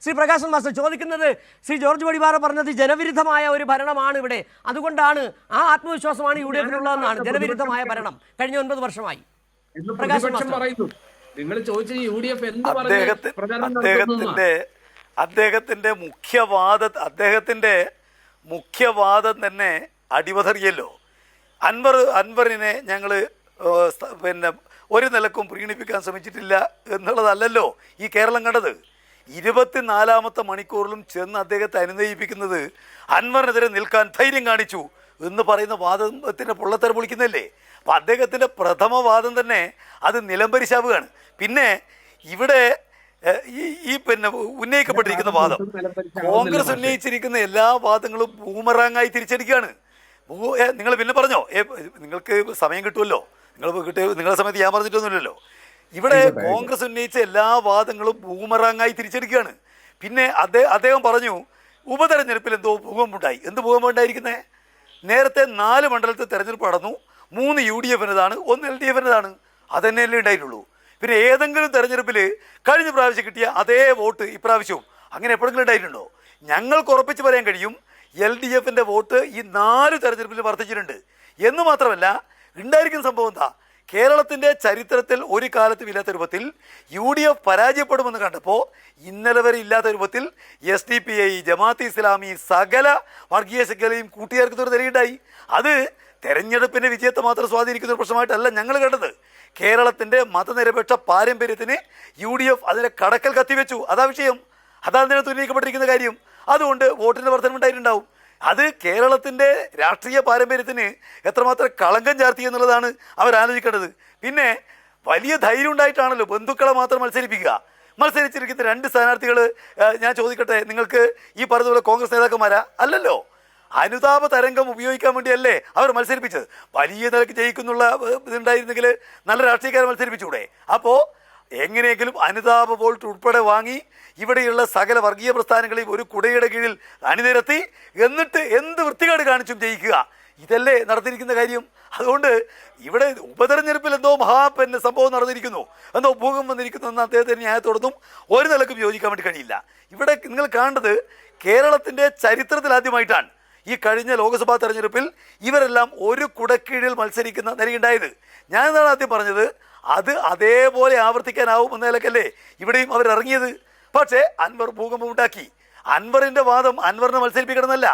Shri Prakashan master ചോദിക്കുന്നത്, Shri George വടിവാറ പറഞ്ഞത് ജനവിരുദ്ധമായ ഒരു ഭരണമാണ് ഇവിടെ, അതുകൊണ്ടാണ് ആ ആത്മവിശ്വാസമാണ് UDF ഉള്ളതെന്നാണ്. ജനവിരുദ്ധമായ ഭരണം കഴിഞ്ഞ 9 വർഷമായി. പ്രകാശൻ മാസ്റ്റർ നിങ്ങൾ ചോദിച്ച UDF എന്ത് അദ്ദേഹത്തിന്റെ മുഖ്യവാദം തന്നെ അടിവതറിയല്ലോ. അൻവറിനെ ഞങ്ങൾ പിന്നെ ഒരു നിലക്കും പ്രീണിപ്പിക്കാൻ ശ്രമിച്ചിട്ടില്ല എന്നുള്ളതല്ലല്ലോ ഈ കേരളം കണ്ടത്. 24ാമത്തെ മണിക്കൂറിലും ചെന്ന് അദ്ദേഹത്തെ അനുനയിപ്പിക്കുന്നത് അൻവറിനെതിരെ നിൽക്കാൻ ധൈര്യം കാണിച്ചു എന്ന് പറയുന്ന വാദത്തിൻ്റെ പൊള്ളത്തരം പൊളിക്കുന്നല്ലേ. അപ്പം അദ്ദേഹത്തിൻ്റെ പ്രഥമ വാദം തന്നെ അത് നിലംപരിശാവുകയാണ്. പിന്നെ ഇവിടെ ഈ പിന്നെ ഉന്നയിക്കപ്പെട്ടിരിക്കുന്ന വാദം, കോൺഗ്രസ് ഉന്നയിച്ചിരിക്കുന്ന എല്ലാ വാദങ്ങളും ബൂമറാങ്ങായി തിരിച്ചടിക്കുകയാണ്. നിങ്ങൾ പിന്നെ പറഞ്ഞോ, നിങ്ങൾക്ക് സമയം കിട്ടുമല്ലോ, നിങ്ങളുടെ സമയത്ത് ഞാൻ പറഞ്ഞിട്ടൊന്നുമില്ലല്ലോ. ഇവിടെ കോൺഗ്രസ് ഉന്നയിച്ച എല്ലാ വാദങ്ങളും ബൂമറാങ്ങായി തിരിച്ചടിക്കുകയാണ്. പിന്നെ അദ്ദേഹം പറഞ്ഞു ഉപതെരഞ്ഞെടുപ്പിൽ എന്തോ ഭൂകമ്പുണ്ടായി. എന്ത് ഭൂകമ്പുണ്ടായിരിക്കുന്നത്? നേരത്തെ 4 മണ്ഡലത്തിൽ തെരഞ്ഞെടുപ്പ് നടന്നു. 3 UDFിൻ്റെതാണ്, 1 LDFിൻ്റെതാണ്. അതന്നെയല്ലേ ഉണ്ടായിട്ടുള്ളൂ. പിന്നെ ഏതെങ്കിലും തെരഞ്ഞെടുപ്പിൽ കഴിഞ്ഞ പ്രാവശ്യം കിട്ടിയ അതേ വോട്ട് ഇപ്രാവശ്യവും അങ്ങനെ എപ്പോഴെങ്കിലും ഉണ്ടായിട്ടുണ്ടോ? ഞങ്ങൾക്ക് ഉറപ്പിച്ച് പറയാൻ കഴിയും, LDFിൻ്റെ വോട്ട് ഈ 4 തെരഞ്ഞെടുപ്പിൽ വർദ്ധിച്ചിട്ടുണ്ട്. എന്ന് മാത്രമല്ല, ഉണ്ടായിരിക്കുന്ന സംഭവം എന്താ, കേരളത്തിൻ്റെ ചരിത്രത്തിൽ ഒരു കാലത്തും ഇല്ലാത്ത രൂപത്തിൽ UDF പരാജയപ്പെടുമെന്ന് കണ്ടപ്പോൾ ഇന്നലെ വരെ ഇല്ലാത്ത രൂപത്തിൽ SDPI, ജമാഅത്ത് ഇസ്ലാമി, സകല വർഗീയ ശക്തികളെയും കൂട്ടിയേർക്കുന്നൊരു നിലയുണ്ടായി. അത് തെരഞ്ഞെടുപ്പിൻ്റെ വിജയത്തെ മാത്രം സ്വാധീനിക്കുന്ന ഒരു പ്രശ്നമായിട്ടല്ല ഞങ്ങൾ കണ്ടത്. കേരളത്തിൻ്റെ മതനിരപേക്ഷ പാരമ്പര്യത്തിന് UDF അതിനെ കടക്കൽ കത്തിവെച്ചു. അതാ വിഷയം, അതാണ് ഇതിനകത്ത് ഉന്നയിക്കപ്പെട്ടിരിക്കുന്ന കാര്യം. അതുകൊണ്ട് വോട്ടിൻ്റെ വർധനം ഉണ്ടായിട്ടുണ്ടാവും. അത് കേരളത്തിൻ്റെ രാഷ്ട്രീയ പാരമ്പര്യത്തിന് എത്രമാത്രം കളങ്കം ചാർത്തി എന്നുള്ളതാണ് അവരാലോചിക്കേണ്ടത്. പിന്നെ വലിയ ധൈര്യം ഉണ്ടായിട്ടാണല്ലോ ബന്ധുക്കളെ മാത്രം മത്സരിച്ചിരിക്കുന്ന 2 സ്ഥാനാർത്ഥികൾ. ഞാൻ ചോദിക്കട്ടെ, നിങ്ങൾക്ക് ഈ പറഞ്ഞതുപോലെ കോൺഗ്രസ് നേതാക്കന്മാരാ? അല്ലല്ലോ. അനുതാപ തരംഗം ഉപയോഗിക്കാൻ വേണ്ടിയല്ലേ അവർ മത്സരിപ്പിച്ചത്. വലിയ നിലയ്ക്ക് ജയിക്കുന്നുള്ള ഇതുണ്ടായിരുന്നെങ്കിൽ നല്ല രാഷ്ട്രീയക്കാരെ മത്സരിപ്പിച്ചൂടെ? അപ്പോൾ എങ്ങനെയെങ്കിലും അനുതാപ വോട്ട് ഉൾപ്പെടെ വാങ്ങി ഇവിടെയുള്ള സകല വർഗീയ പ്രസ്ഥാനങ്ങളെയും ഒരു കുടയുടെ കീഴിൽ അണിനിരത്തി എന്നിട്ട് എന്ത് വൃത്തികേട് കാണിച്ചും ജയിക്കുക, ഇതല്ലേ നടത്തിയിരിക്കുന്ന കാര്യം. അതുകൊണ്ട് ഇവിടെ ഉപതെരഞ്ഞെടുപ്പിൽ എന്തോ സംഭവം നടന്നിരിക്കുന്നു, എന്തോ ഭൂകമ്പം വന്നിരിക്കുന്നു എന്ന അദ്ദേഹത്തിന് ന്യായത്തോടൊന്നും ഒരു നിലക്കും യോജിക്കാൻ വേണ്ടി കഴിയില്ല. ഇവിടെ നിങ്ങൾ കാണേണ്ടത് കേരളത്തിൻ്റെ ചരിത്രത്തിൽ ആദ്യമായിട്ടാണ് ഈ കഴിഞ്ഞ ലോക്സഭാ തെരഞ്ഞെടുപ്പിൽ ഇവരെല്ലാം ഒരു കുടക്കീഴിൽ മത്സരിക്കുന്ന നിലയുണ്ടായത്. ഞാനെന്താണ് ആദ്യം പറഞ്ഞത്, അത് അതേപോലെ ആവർത്തിക്കാനാവും എന്ന നിലക്കല്ലേ ഇവിടെയും അവരിറങ്ങിയത്. പക്ഷേ അൻവർ ഭൂകമ്പം ഉണ്ടാക്കി. അൻവറിൻ്റെ വാദം അൻവറിനെ മത്സരിപ്പിക്കണമെന്നല്ല,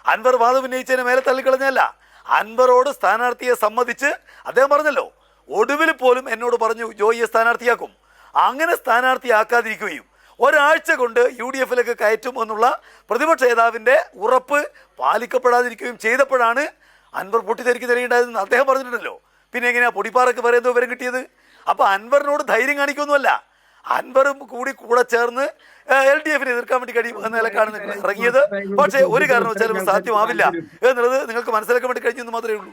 അൻവർ വാദം ഉന്നയിച്ചതിന് മേലെ തള്ളിക്കളഞ്ഞല്ല. അൻവറോട് സ്ഥാനാർത്ഥിയെ സമ്മതിച്ച് അദ്ദേഹം പറഞ്ഞല്ലോ, ഒടുവിൽ പോലും എന്നോട് പറഞ്ഞു ജോയിയെ സ്ഥാനാർത്ഥിയാക്കും. അങ്ങനെ സ്ഥാനാർത്ഥിയാക്കാതിരിക്കുകയും ഒരാഴ്ച കൊണ്ട് UDFിലേക്ക് കയറ്റും എന്നുള്ള പ്രതിപക്ഷ നേതാവിൻ്റെ ഉറപ്പ് പാലിക്കപ്പെടാതിരിക്കുകയും ചെയ്തപ്പോഴാണ് അൻവർ പൊട്ടിത്തെറിക്ക് നിലയുണ്ടായതെന്ന് അദ്ദേഹം പറഞ്ഞിട്ടുണ്ടല്ലോ. പിന്നെ എങ്ങനെയാ പൊടിപ്പാറക്ക് വേറെ എന്തോ വിവരം കിട്ടിയത്? അപ്പോൾ അൻവറിനോട് ധൈര്യം കാണിക്കൊന്നുമല്ല, അൻവറും കൂടെ ചേർന്ന് LDFിനെ എതിർക്കാൻ വേണ്ടി കഴിയും എന്ന നിലക്കാണ് നിങ്ങൾ ഇറങ്ങിയത്. പക്ഷേ ഒരു കാരണവശാലും സാധ്യമാവില്ല എന്നുള്ളത് നിങ്ങൾക്ക് മനസ്സിലാക്കാൻ വേണ്ടി കഴിഞ്ഞെന്ന് മാത്രമേ ഉള്ളൂ.